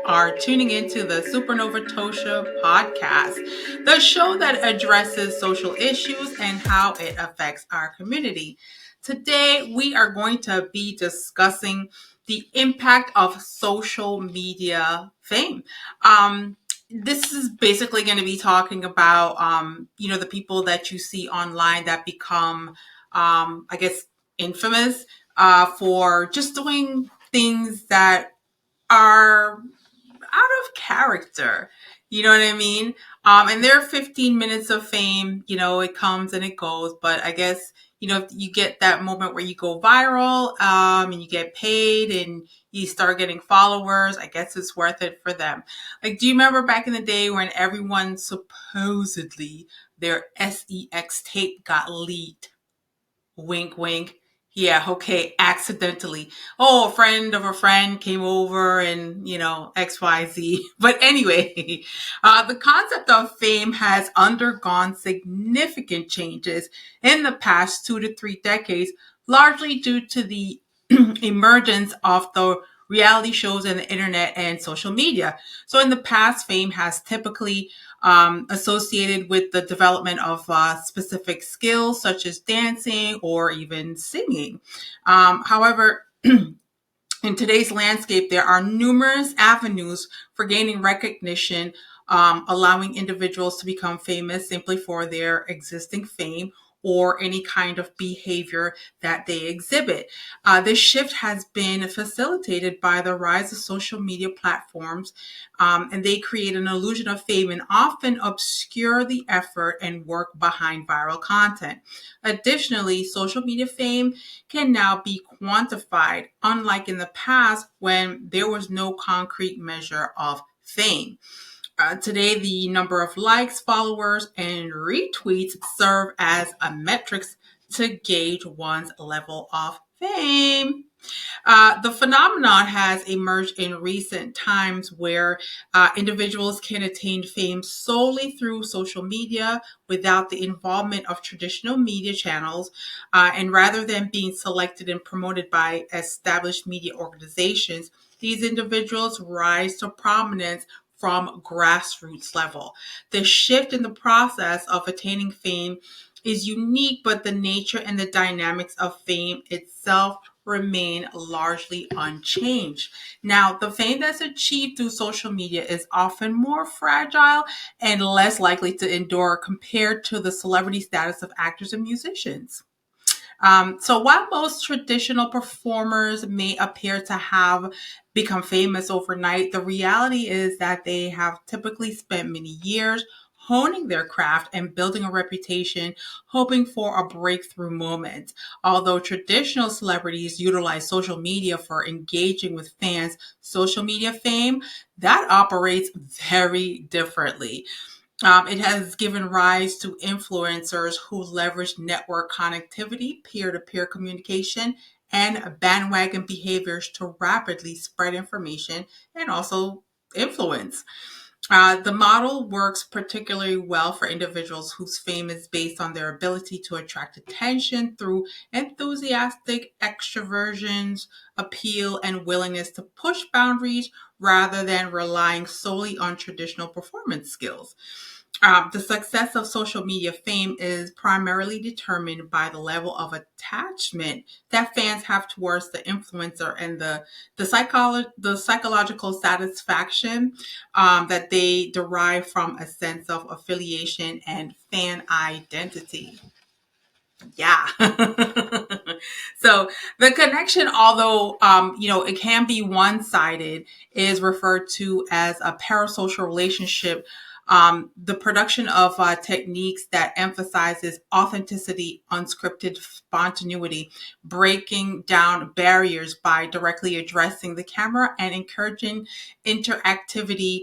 are tuning into the Supernova Tosha podcast, the show that addresses social issues and how it affects our community. Today, we are going to be discussing the impact of social media fame. This is basically going to be talking about, the people that you see online that become, I guess, infamous for just doing things that are out of character. You know what I mean? And their 15 minutes of fame, it comes and it goes. But I guess, if you get that moment where you go viral and you get paid and you start getting followers, I guess it's worth it for them. Like, do you remember back in the day when everyone supposedly their SEX tape got leaked? Wink, wink. Yeah, okay, accidentally. Oh, a friend of a friend came over and, XYZ. But anyway, the concept of fame has undergone significant changes in the past 2 to 3 decades, largely due to the emergence of the reality shows and the internet and social media. So in the past, fame has typically associated with the development of specific skills such as dancing or even singing. However, in today's landscape, there are numerous avenues for gaining recognition, allowing individuals to become famous simply for their existing fame or any kind of behavior that they exhibit. This shift has been facilitated by the rise of social media platforms, and they create an illusion of fame and often obscure the effort and work behind viral content. Additionally, social media fame can now be quantified, unlike in the past when there was no concrete measure of fame. Today, the number of likes, followers, and retweets serve as a metrics to gauge one's level of fame. The phenomenon has emerged in recent times where individuals can attain fame solely through social media without the involvement of traditional media channels. And rather than being selected and promoted by established media organizations, these individuals rise to prominence from grassroots level. The shift in the process of attaining fame is unique, but the nature and the dynamics of fame itself remain largely unchanged. Now, the fame that's achieved through social media is often more fragile and less likely to endure compared to the celebrity status of actors and musicians. So while most traditional performers may appear to have become famous overnight, the reality is that they have typically spent many years honing their craft and building a reputation, hoping for a breakthrough moment. Although traditional celebrities utilize social media for engaging with fans, social media fame, that operates very differently. It has given rise to influencers who leverage network connectivity, peer to peer communication, and bandwagon behaviors to rapidly spread information and also influence. The model works particularly well for individuals whose fame is based on their ability to attract attention through enthusiastic extroversions, appeal, and willingness to push boundaries rather than relying solely on traditional performance skills. The success of social media fame is primarily determined by the level of attachment that fans have towards the influencer and the psychological satisfaction that they derive from a sense of affiliation and fan identity. Yeah. So the connection, although it can be one-sided, is referred to as a parasocial relationship. The production of techniques that emphasizes authenticity, unscripted spontaneity, breaking down barriers by directly addressing the camera and encouraging interactivity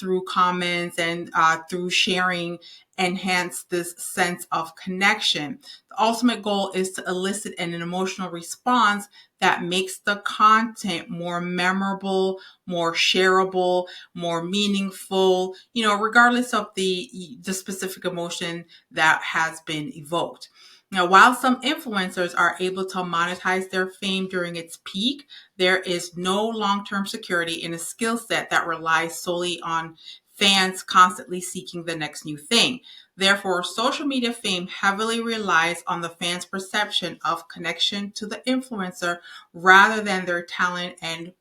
through comments and through sharing enhance this sense of connection. The ultimate goal is to elicit an emotional response that makes the content more memorable, more shareable, more meaningful, regardless of the specific emotion that has been evoked. Now, while some influencers are able to monetize their fame during its peak, there is no long term security in a skill set that relies solely on fans constantly seeking the next new thing. Therefore, social media fame heavily relies on the fans' perception of connection to the influencer rather than their talent and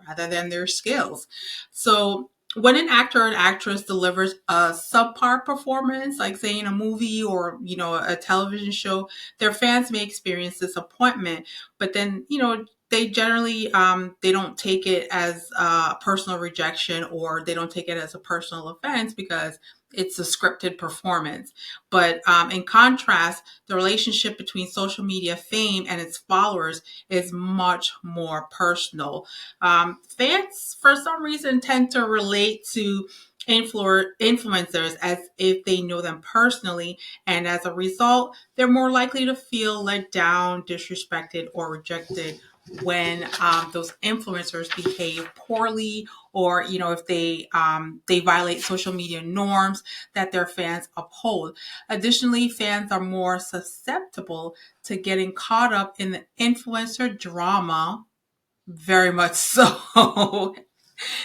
rather than their skills. So, when an actor or actress delivers a subpar performance, like say in a movie or a television show, their fans may experience disappointment, but then they generally they don't take it as a personal rejection, or they don't take it as a personal offense because it's a scripted performance. But in contrast, the relationship between social media fame and its followers is much more personal. Fans, for some reason, tend to relate to influencers as if they know them personally, and as a result, they're more likely to feel let down, disrespected, or rejected when those influencers behave poorly, or if they violate social media norms that their fans uphold. Additionally, fans are more susceptible to getting caught up in the influencer drama, very much so,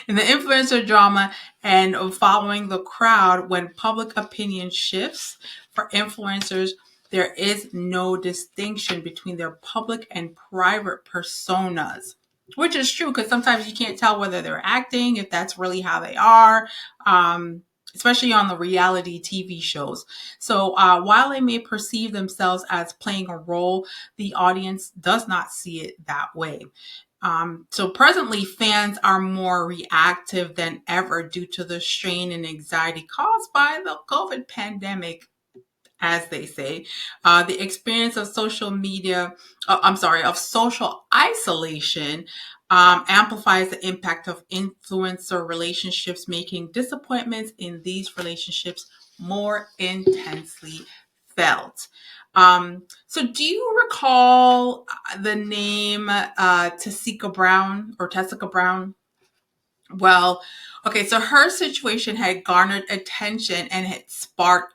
in the influencer drama and following the crowd when public opinion shifts. For influencers, there is no distinction between their public and private personas, which is true because sometimes you can't tell whether they're acting, if that's really how they are, especially on the reality TV shows. So while they may perceive themselves as playing a role, the audience does not see it that way. So presently, fans are more reactive than ever due to the strain and anxiety caused by the COVID pandemic, as they say. The experience of social media, of social isolation, amplifies the impact of influencer relationships, making disappointments in these relationships more intensely felt. So do you recall the name Tessica Brown or Tessica Brown? Well, okay, so her situation had garnered attention and had sparked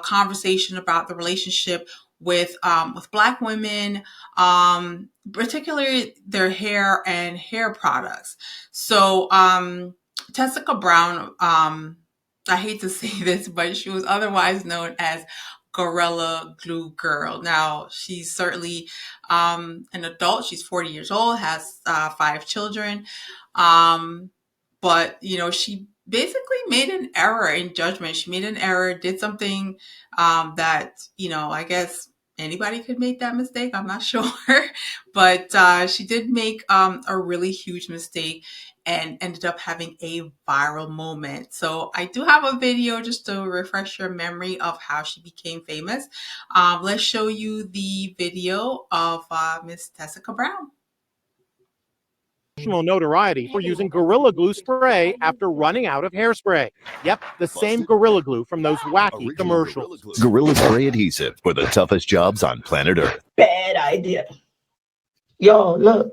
conversation about the relationship with Black women, particularly their hair and hair products. So Tessica Brown, I hate to say this, but she was otherwise known as Gorilla Glue Girl. Now, she's certainly an adult. She's 40 years old, has 5 children. Um, but she basically made an error in judgment. She made an error, did something that I guess anybody could make that mistake. I'm not sure, but she did make a really huge mistake and ended up having a viral moment. So I do have a video just to refresh your memory of how she became famous. Let's show you the video of Miss Tessica Brown. National notoriety for using Gorilla Glue spray after running out of hairspray. Yep, the same Gorilla Glue from those wacky commercials. Gorilla Spray adhesive for the toughest jobs on planet Earth. Bad idea. Yo, look,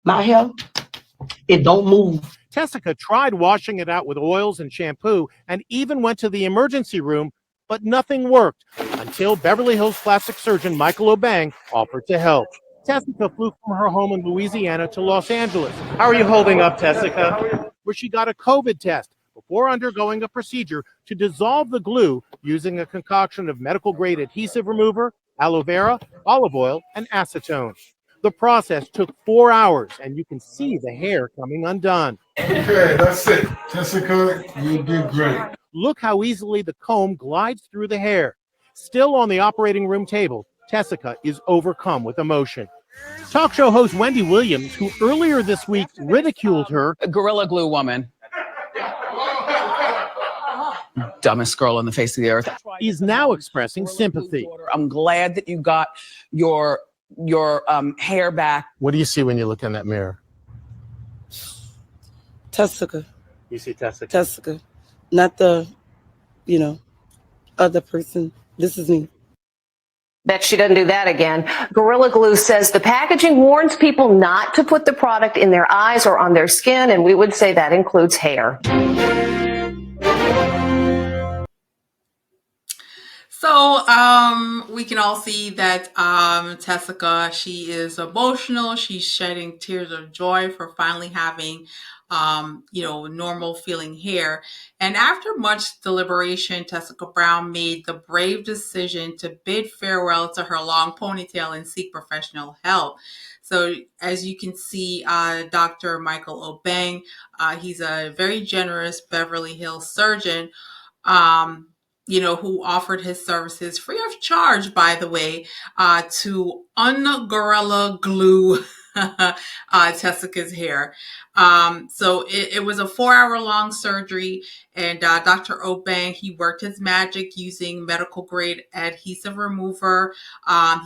my hair, it don't move. Tessica tried washing it out with oils and shampoo and even went to the emergency room, but nothing worked until Beverly Hills plastic surgeon Michael Obeng offered to help. Tessica flew from her home in Louisiana to Los Angeles. How are you holding up, Tessica? Where she got a COVID test before undergoing a procedure to dissolve the glue using a concoction of medical-grade adhesive remover, aloe vera, olive oil, and acetone. The process took 4 hours, and you can see the hair coming undone. Okay, that's it. Tessica, you did great. Look how easily the comb glides through the hair. Still on the operating room table, Tessica is overcome with emotion. Talk show host Wendy Williams, who earlier this week ridiculed her, Gorilla Glue woman, dumbest girl on the face of the earth, is now expressing sympathy. I'm glad that you got your hair back. What do you see when you look in that mirror? Tessica. You see Tessica? Tessica. Not the, other person. This is me. Bet she doesn't do that again. Gorilla Glue says the packaging warns people not to put the product in their eyes or on their skin, and we would say that includes hair. So we can all see that Tessica, she is emotional. She's shedding tears of joy for finally having, normal feeling hair. And after much deliberation, Tessica Brown made the brave decision to bid farewell to her long ponytail and seek professional help. So, as you can see, Dr. Michael Obeng, he's a very generous Beverly Hills surgeon, um, who offered his services free of charge, by the way, to un-gorilla glue Tessica's hair. So it was a 4-hour long surgery, and Dr. Obeng, he worked his magic using medical grade adhesive remover.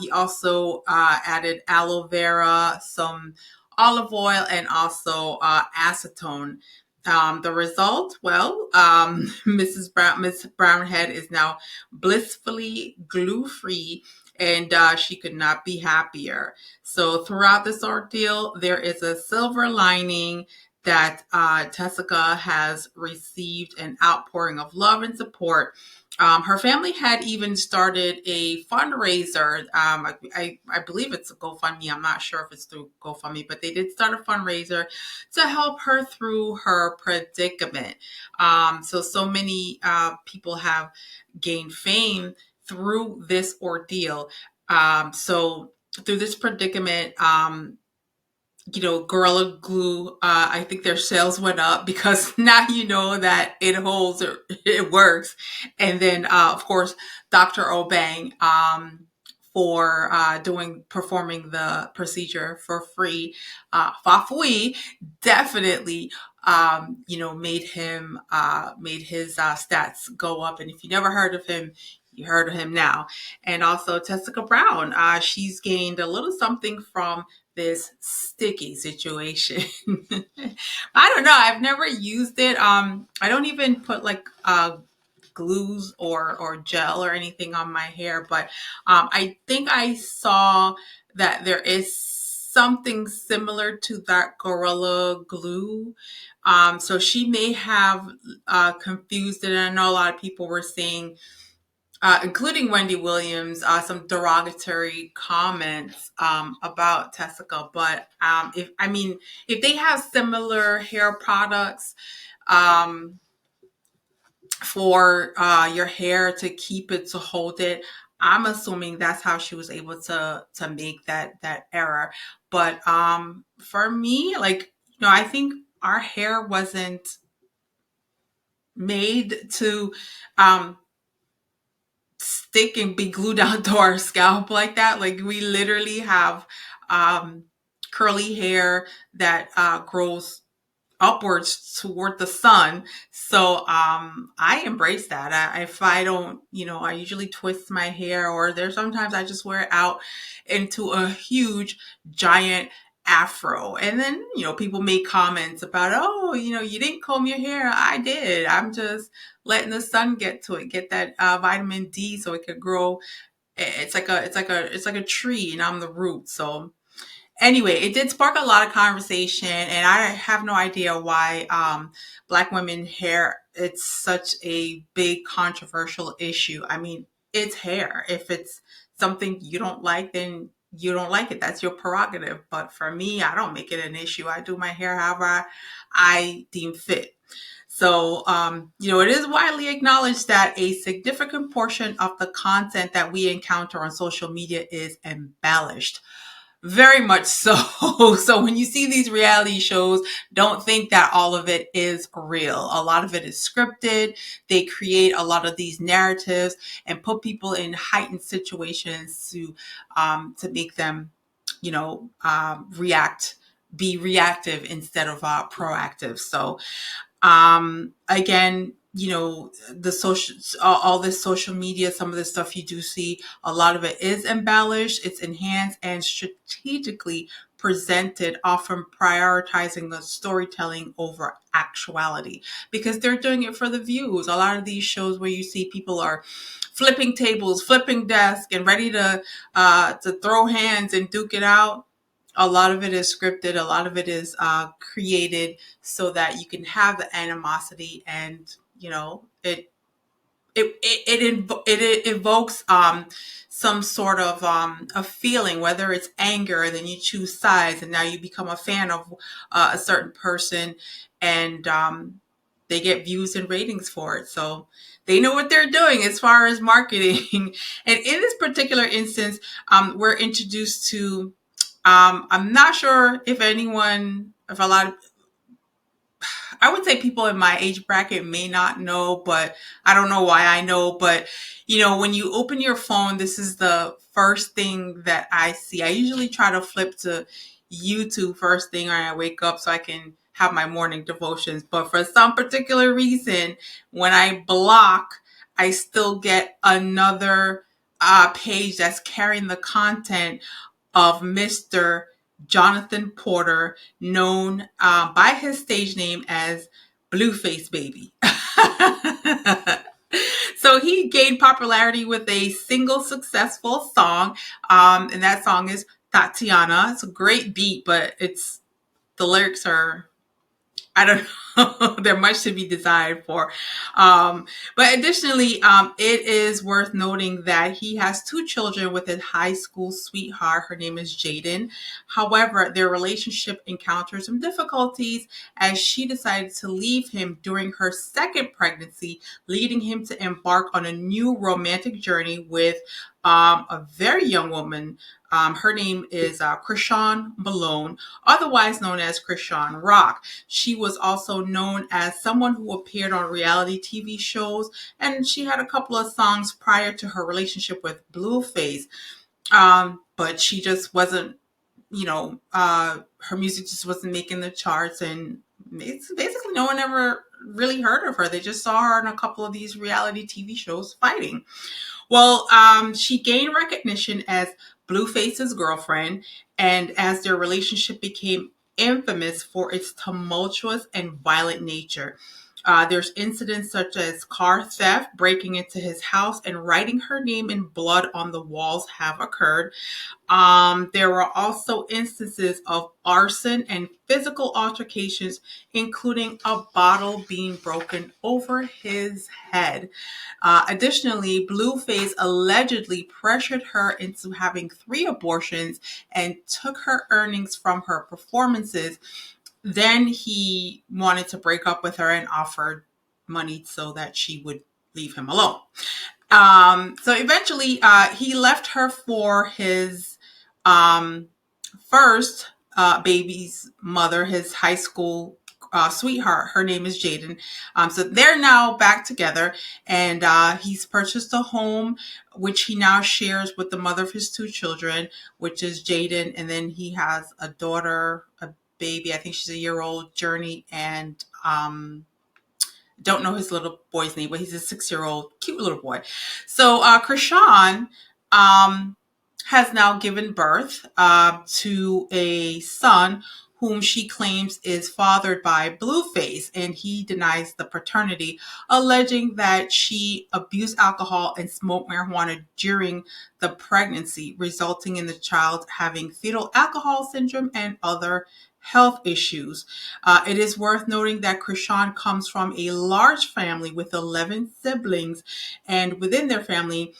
He also added aloe vera, some olive oil, and also acetone. The result, well, Miss Brownhead is now blissfully glue-free, and she could not be happier. So throughout this ordeal, there is a silver lining that Tessica has received an outpouring of love and support. Her family had even started a fundraiser. I believe it's a GoFundMe. I'm not sure if it's through GoFundMe, but they did start a fundraiser to help her through her predicament. So many people have gained fame through this ordeal. So through this predicament, Gorilla Glue, I think their sales went up because now you know that it holds, it works. And then, of course, Dr. Obeng, for performing the procedure for free. Fafui definitely, made his stats go up. And if you never heard of him, you heard of him now. And also Tessica Brown, she's gained a little something from this sticky situation. I don't know. I've never used it. I don't even put like glues or gel or anything on my hair, but I think I saw that there is something similar to that Gorilla Glue. So she may have confused it. And I know a lot of people were saying, including Wendy Williams, some derogatory comments about Tessica. But if they have similar hair products for your hair to keep it, to hold it, I'm assuming that's how she was able to make that error. But for me, I think our hair wasn't made to stick and be glued down to our scalp like that. Like, we literally have curly hair that grows upwards toward the sun. So I embrace that. If I don't, I usually twist my hair, or there's sometimes I just wear it out into a huge giant afro. And then, people make comments about, oh, you didn't comb your hair. I did. I'm just letting the sun get to it, get that vitamin D so it could grow. It's like a tree, and I'm the root. So anyway, it did spark a lot of conversation, and I have no idea why Black women hair, it's such a big controversial issue. I mean, it's hair. If it's something you don't like, then you don't like it. That's your prerogative. But for me, I don't make it an issue. I do my hair however I deem fit. So, it is widely acknowledged that a significant portion of the content that we encounter on social media is embellished. Very much so. So when you see these reality shows, don't think that all of it is real. A lot of it is scripted. They create a lot of these narratives and put people in heightened situations to make them, be reactive instead of proactive. So again, the all this social media, some of the stuff you do see, a lot of it is embellished, it's enhanced and strategically presented, often prioritizing the storytelling over actuality, because they're doing it for the views. A lot of these shows where you see people are flipping tables, flipping desks, and ready to throw hands and duke it out. A lot of it is scripted. A lot of it is created so that you can have the animosity, and it it evokes some sort of a feeling, whether it's anger, and then you choose sides, and now you become a fan of a certain person, and they get views and ratings for it. So they know what they're doing as far as marketing. And in this particular instance, we're introduced to, I'm not sure if a lot of, I would say people in my age bracket may not know, but I don't know why I know. But, when you open your phone, this is the first thing that I see. I usually try to flip to YouTube first thing when I wake up so I can have my morning devotions. But for some particular reason, when I block, I still get another page that's carrying the content of Mr. Jonathan Porter, known by his stage name as Blueface Baby. So he gained popularity with a single successful song, and that song is Tatiana. It's a great beat, but the lyrics are, I don't know, they're much to be desired for. But additionally, it is worth noting that he has 2 children with his high school sweetheart. Her name is Jaden. However, their relationship encountered some difficulties as she decided to leave him during her second pregnancy, leading him to embark on a new romantic journey with a very young woman. Her name is Chrisean Malone, otherwise known as Chrisean Rock. She was also known as someone who appeared on reality TV shows, and she had a couple of songs prior to her relationship with Blueface. But she just wasn't, her music just wasn't making the charts, and it's basically no one ever really heard of her. They just saw her in a couple of these reality TV shows fighting. Well, she gained recognition as Blueface's girlfriend, and as their relationship became infamous for its tumultuous and violent nature. There's incidents such as car theft, breaking into his house, and writing her name in blood on the walls have occurred. There were also instances of arson and physical altercations, including a bottle being broken over his head. Additionally, Blueface allegedly pressured her into having 3 abortions and took her earnings from her performances. Then he wanted to break up with her and offered money so that she would leave him alone. So eventually, he left her for his first baby's mother, his high school sweetheart. Her name is Jaden. So they're now back together, and he's purchased a home, which he now shares with the mother of his 2 children, which is Jaden. And then he has a daughter, a baby. I think she's a year old, Journey, and don't know his little boy's name, but he's a 6-year-old cute little boy. So Chrisean has now given birth to a son whom she claims is fathered by Blueface, and he denies the paternity, alleging that she abused alcohol and smoked marijuana during the pregnancy, resulting in the child having fetal alcohol syndrome and other health issues. It is worth noting that Chrisean comes from a large family with 11 siblings, and within their family,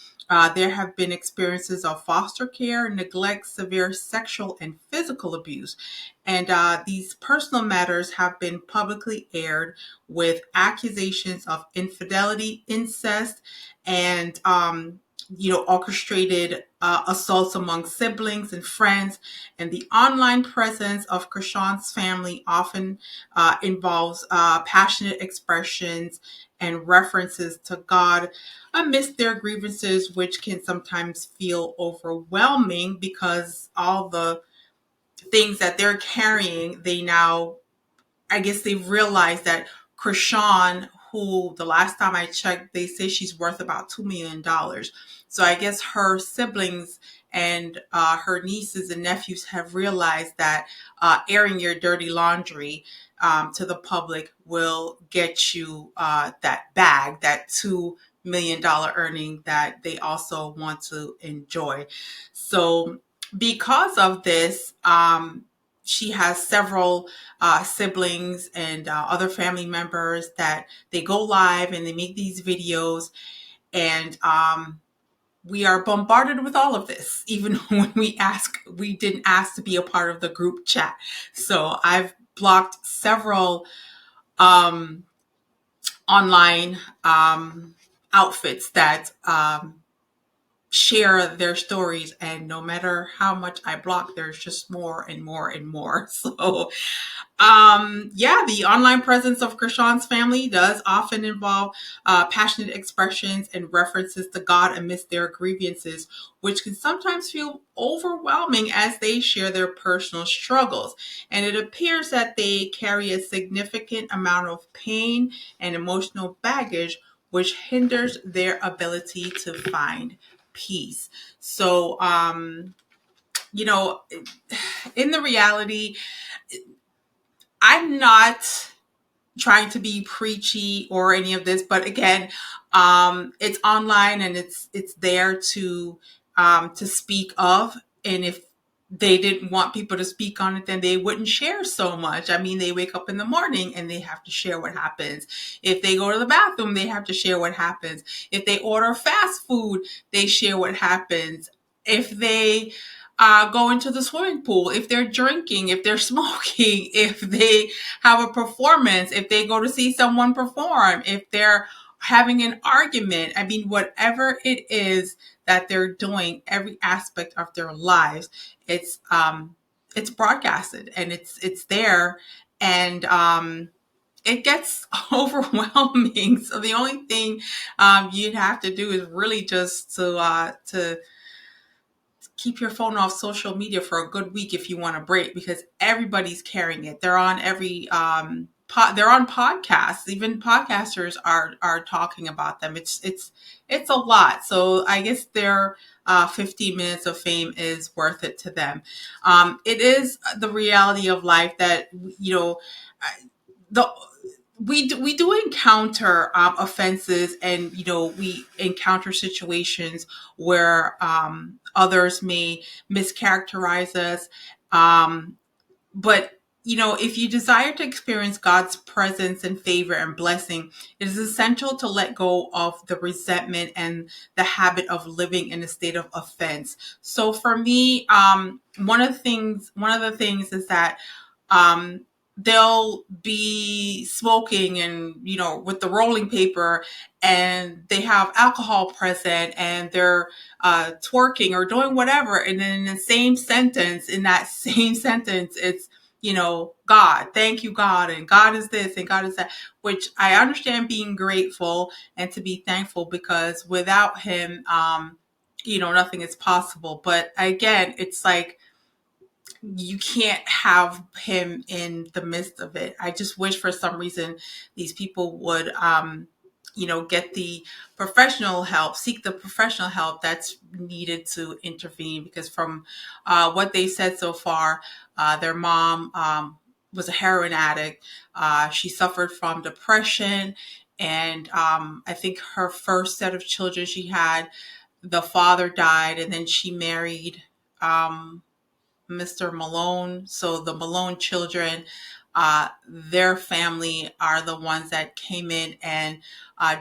there have been experiences of foster care, neglect, severe sexual and physical abuse. And these personal matters have been publicly aired with accusations of infidelity, incest, and orchestrated assaults among siblings and friends. And the online presence of Chrisean's family often involves passionate expressions and references to God amidst their grievances, which can sometimes feel overwhelming because all the things that they're carrying, I guess they've realized that Chrisean, who the last time I checked, they say she's worth about $2 million. So I guess her siblings and her nieces and nephews have realized that airing your dirty laundry to the public will get you that bag, that $2 million earning that they also want to enjoy. So because of this, she has several siblings and other family members that they go live and they make these videos. And we are bombarded with all of this, even when we didn't ask to be a part of the group chat. So I've blocked several online outfits that share their stories, and no matter how much I block, there's just more and more and more. So yeah, the online presence of Krishan's family does often involve passionate expressions and references to God amidst their grievances, which can sometimes feel overwhelming as they share their personal struggles. And it appears that they carry a significant amount of pain and emotional baggage, which hinders their ability to find peace. So, you know, in the reality, I'm not trying to be preachy or any of this, but again, it's online and it's there to speak of. And if they didn't want people to speak on it, then they wouldn't share so much. I mean, they wake up in the morning and they have to share what happens. If they go to the bathroom, they have to share what happens. If they order fast food, they share what happens. If they go into the swimming pool, if they're drinking, if they're smoking, if they have a performance, if they go to see someone perform, if they're having an argument, I mean, whatever it is that they're doing, every aspect of their lives, it's broadcasted and it's there, and it gets overwhelming. So the only thing you'd have to do is really just to keep your phone off social media for a good week if you want a break, because everybody's carrying it. They're on every they're on podcasts. Even podcasters are talking about them. It's a lot. So I guess their 15 minutes of fame is worth it to them. It is the reality of life that, you know, the we do encounter offenses, and you know, we encounter situations where others may mischaracterize us, but you know, if you desire to experience God's presence and favor and blessing, it is essential to let go of the resentment and the habit of living in a state of offense. So for me, one of the things is that they'll be smoking and, you know, with the rolling paper, and they have alcohol present, and they're twerking or doing whatever. And then in the same sentence, it's, you know, God, thank you, God, and God is this and God is that, which I understand being grateful and to be thankful, because without him, you know, nothing is possible. But again, it's like, you can't have him in the midst of it. I just wish for some reason these people would, you know, get the professional help, seek the professional help that's needed to intervene. Because from what they said so far, their mom was a heroin addict. She suffered from depression. And I think her first set of children she had, the father died, and then she married Mr. Malone. So the Malone children, their family are the ones that came in and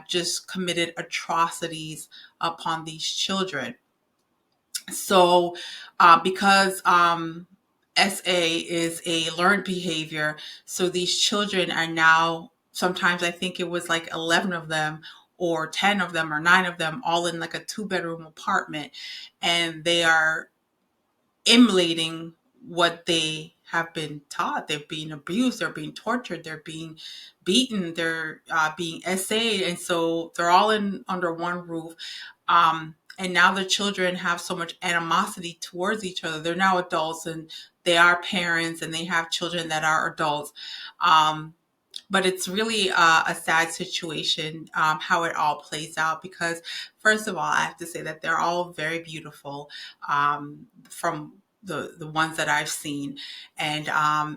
just committed atrocities upon these children. So because SA is a learned behavior, so these children are now, sometimes I think it was like 11 of them or 10 of them or 9 of them, all in like a 2-bedroom apartment, and they are emulating what they have been taught. They're being abused, they're being tortured, they're being beaten, they're being essayed, and so they're all in under one roof. And now the children have so much animosity towards each other. They're now adults and they are parents, and they have children that are adults. But it's really a sad situation, how it all plays out, because first of all, I have to say that they're all very beautiful, from the ones that I've seen. And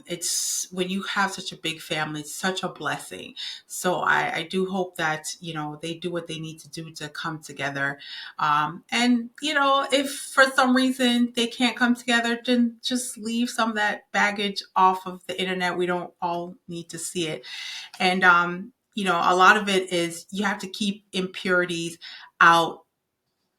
it's, when you have such a big family, it's such a blessing. So I do hope that, you know, they do what they need to do to come together. And, you know, if for some reason they can't come together, then just leave some of that baggage off of the internet. We don't all need to see it. And, a lot of it is you have to keep impurities out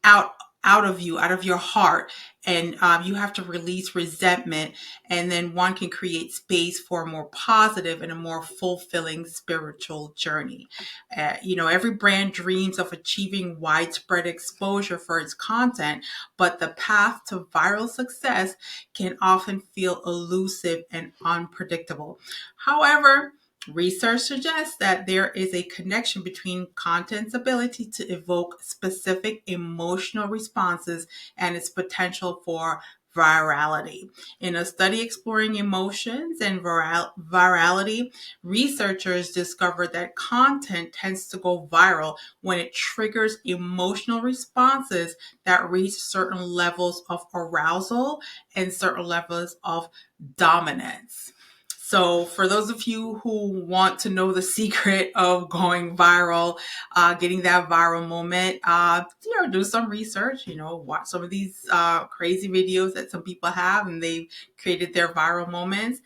out out of you, out of your heart, and you have to release resentment, and then one can create space for a more positive and a more fulfilling spiritual journey. Every brand dreams of achieving widespread exposure for its content, but the path to viral success can often feel elusive and unpredictable. However, research suggests that there is a connection between content's ability to evoke specific emotional responses and its potential for virality. In a study exploring emotions and virality, researchers discovered that content tends to go viral when it triggers emotional responses that reach certain levels of arousal and certain levels of dominance. So, for those of you who want to know the secret of going viral, getting that viral moment, do some research. Watch some of these crazy videos that some people have, and they've created their viral moments.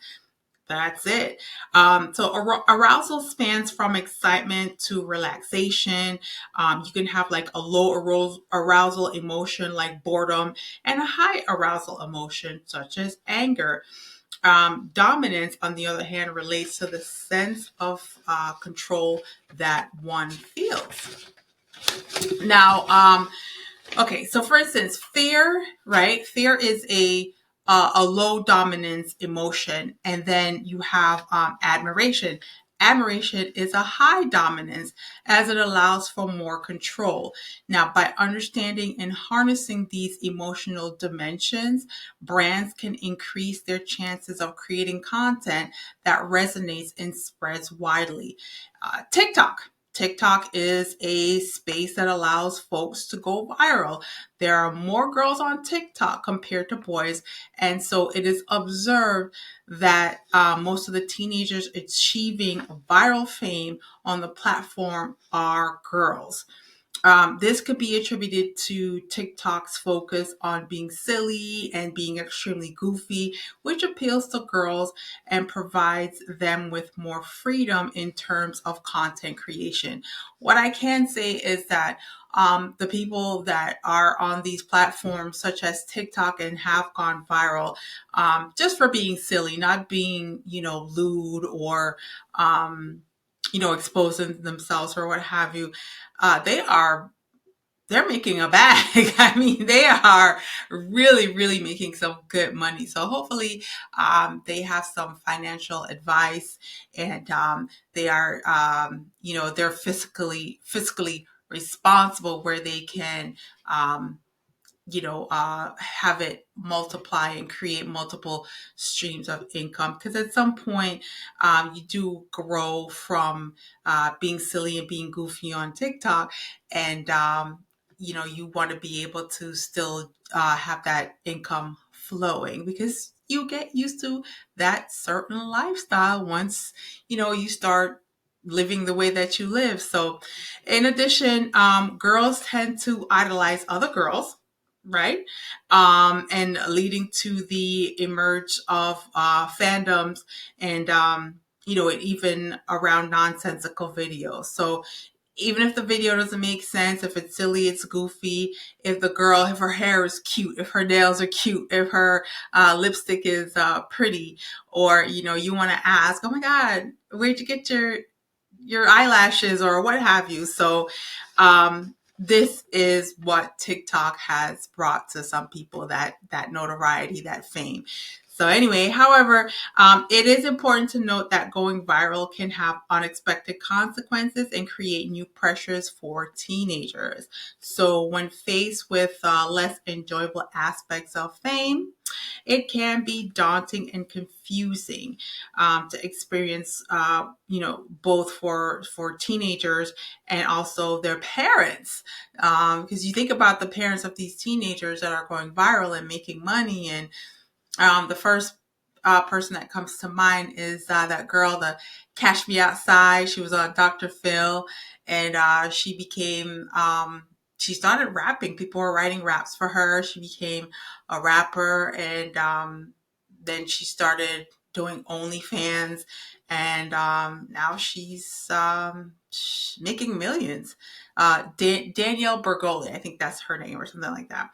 That's it. Arousal spans from excitement to relaxation. You can have like a low arousal emotion like boredom, and a high arousal emotion such as anger. Dominance, on the other hand, relates to the sense of control that one feels. Now, okay, so for instance, fear, right? Fear is a low dominance emotion, and then you have admiration. Admiration is a high dominance as it allows for more control. Now, by understanding and harnessing these emotional dimensions, brands can increase their chances of creating content that resonates and spreads widely. TikTok is a space that allows folks to go viral. There are more girls on TikTok compared to boys. And so it is observed that most of the teenagers achieving viral fame on the platform are girls. This could be attributed to TikTok's focus on being silly and being extremely goofy, which appeals to girls and provides them with more freedom in terms of content creation. What I can say is that the people that are on these platforms, such as TikTok, and have gone viral just for being silly, not being, lewd or, exposing themselves or what have you, they're making a bag. I mean, they are really, really making some good money. So hopefully they have some financial advice, and they are, they're fiscally responsible where they can, have it multiply and create multiple streams of income. Because at some point, you do grow from being silly and being goofy on TikTok, and you want to be able to still have that income flowing, because you get used to that certain lifestyle once you start living the way that you live. So in addition, girls tend to idolize other girls, right? And leading to the emerge of fandoms, and even around nonsensical videos. So even if the video doesn't make sense, if it's silly, it's goofy, if her hair is cute, if her nails are cute, if her lipstick is pretty, or you want to ask, oh my God, where'd you get your eyelashes or what have you? So this is what TikTok has brought to some people, that notoriety, that fame. So anyway, however, it is important to note that going viral can have unexpected consequences and create new pressures for teenagers. So when faced with less enjoyable aspects of fame, it can be daunting and confusing to experience, both for teenagers and also their parents. Because you think about the parents of these teenagers that are going viral and making money, and the first person that comes to mind is that girl, the Cash Me Outside. She was on Dr. Phil, and she became, she started rapping. People were writing raps for her. She became a rapper, and then she started doing OnlyFans, and now she's making millions. Danielle Bergoli, I think that's her name or something like that.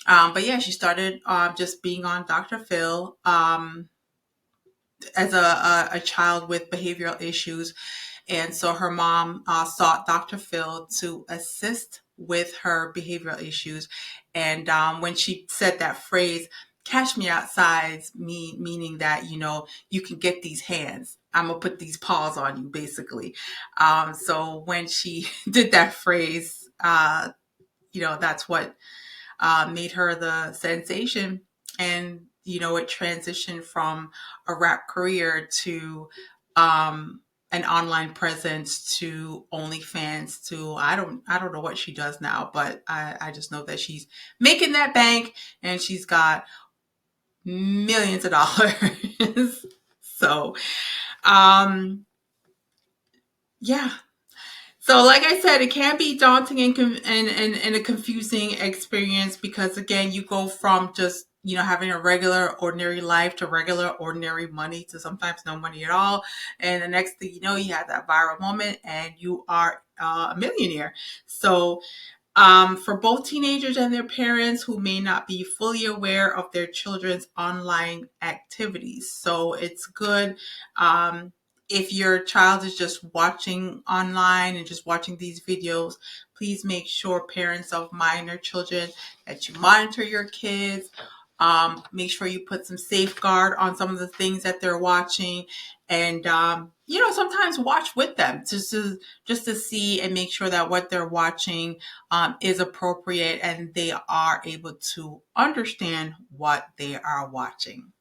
But yeah, she started just being on Dr. Phil as a child with behavioral issues. And so her mom sought Dr. Phil to assist with her behavioral issues. And when she said that phrase, catch me outside, meaning that, you can get these hands. I'm going to put these paws on you, basically. So when she did that phrase, that's what made her the sensation. And, it transitioned from a rap career to an online presence to OnlyFans to I don't know what she does now, but I just know that she's making that bank and she's got millions of dollars. So, yeah. So, like I said, it can be daunting and a confusing experience because, again, you go from just, having a regular, ordinary life to regular, ordinary money to sometimes no money at all. And the next thing you know, you have that viral moment and you are a millionaire. So, for both teenagers and their parents who may not be fully aware of their children's online activities. So, it's good. If your child is just watching online and just watching these videos, please make sure, parents of minor children, that you monitor your kids. Make sure you put some safeguard on some of the things that they're watching, and sometimes watch with them just to see and make sure that what they're watching is appropriate and they are able to understand what they are watching.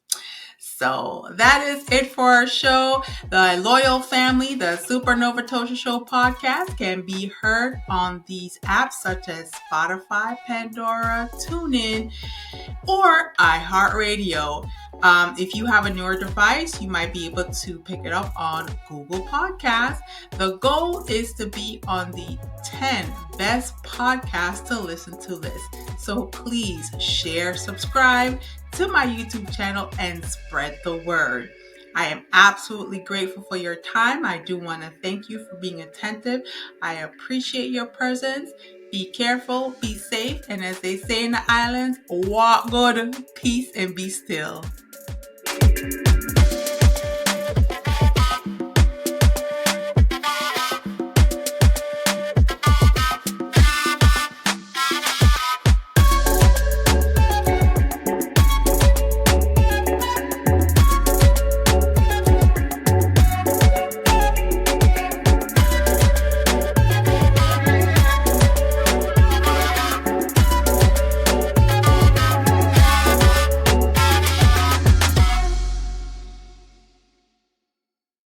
So that is it for our show. The Loyal Family, the Supernova Tosha Show podcast can be heard on these apps such as Spotify, Pandora, TuneIn, or iHeartRadio. If you have a newer device, you might be able to pick it up on Google Podcasts. The goal is to be on the 10 best podcasts to listen to list. So please share, subscribe to my YouTube channel and spread the word. I am absolutely grateful for your time. I do want to thank you for being attentive. I appreciate your presence. Be careful, be safe, and as they say in the islands, walk good, peace, and be still.